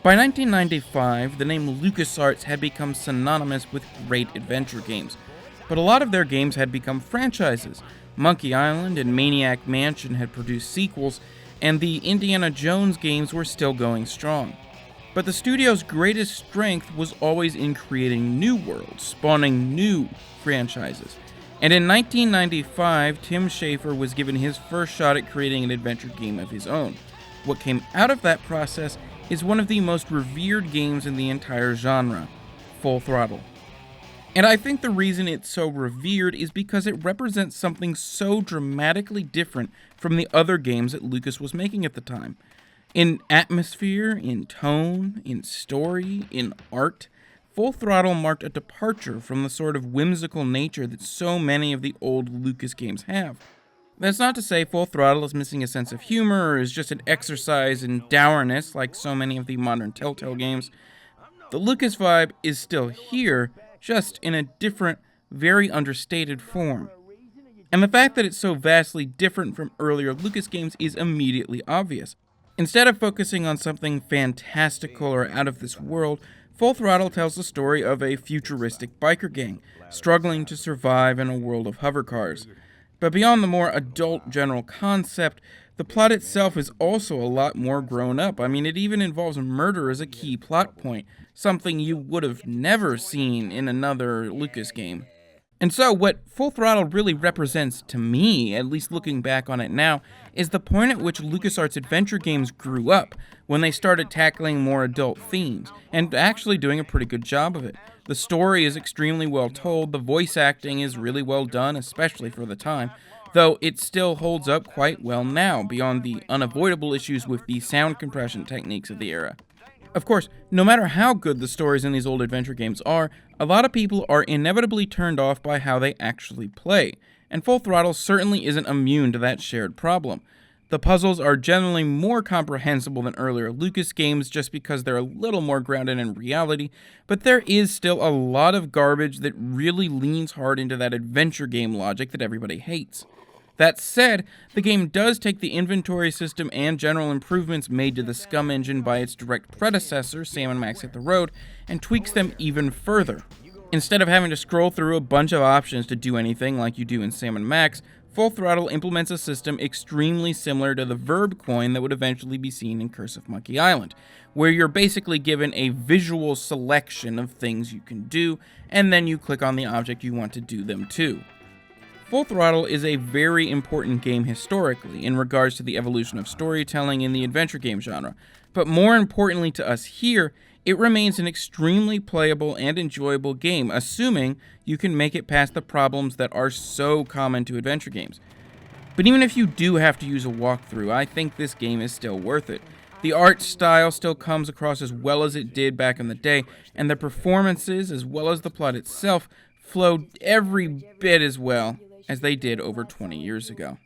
By 1995, the name LucasArts had become synonymous with great adventure games, but a lot of their games had become franchises. Monkey Island and Maniac Mansion had produced sequels, and the Indiana Jones games were still going strong. But the studio's greatest strength was always in creating new worlds, spawning new franchises. And in 1995, Tim Schafer was given his first shot at creating an adventure game of his own. What came out of that process is one of the most revered games in the entire genre, Full Throttle. And I think the reason it's so revered is because it represents something so dramatically different from the other games that Lucas was making at the time. In atmosphere, in tone, in story, in art, Full Throttle marked a departure from the sort of whimsical nature that so many of the old Lucas games have. That's not to say Full Throttle is missing a sense of humor or is just an exercise in dourness like so many of the modern Telltale games. The Lucas vibe is still here, just in a different, very understated form. And the fact that it's so vastly different from earlier Lucas games is immediately obvious. Instead of focusing on something fantastical or out of this world, Full Throttle tells the story of a futuristic biker gang, struggling to survive in a world of hovercars. But beyond the more adult general concept, the plot itself is also a lot more grown up. I mean, it even involves murder as a key plot point, something you would have never seen in another Lucas game. And so, what Full Throttle really represents to me, at least looking back on it now, is the point at which LucasArts adventure games grew up, when they started tackling more adult themes, and actually doing a pretty good job of it. The story is extremely well told, the voice acting is really well done, especially for the time, though it still holds up quite well now, beyond the unavoidable issues with the sound compression techniques of the era. Of course, no matter how good the stories in these old adventure games are, a lot of people are inevitably turned off by how they actually play, and Full Throttle certainly isn't immune to that shared problem. The puzzles are generally more comprehensible than earlier Lucas games just because they're a little more grounded in reality, but there is still a lot of garbage that really leans hard into that adventure game logic that everybody hates. That said, the game does take the inventory system and general improvements made to the Scum engine by its direct predecessor, Sam & Max Hit the Road, and tweaks them even further. Instead of having to scroll through a bunch of options to do anything like you do in Sam & Max, Full Throttle implements a system extremely similar to the verb coin that would eventually be seen in Curse of Monkey Island, where you're basically given a visual selection of things you can do, and then you click on the object you want to do them to. Full Throttle is a very important game historically in regards to the evolution of storytelling in the adventure game genre, but more importantly to us here, it remains an extremely playable and enjoyable game, assuming you can make it past the problems that are so common to adventure games. But even if you do have to use a walkthrough, I think this game is still worth it. The art style still comes across as well as it did back in the day, and the performances, as well as the plot itself, flowed every bit as well as they did over 20 years ago.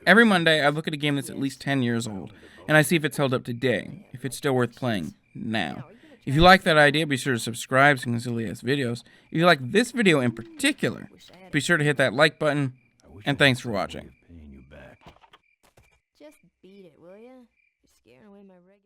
Every Monday, I look at a game that's at least 10 years old, and I see if it's held up today, if it's still worth playing now. If you like that idea, be sure to subscribe to Concilia's videos. If you like this video in particular, be sure to hit that like button, and thanks for watching. Just beat it, will ya? You're scaring away my regular...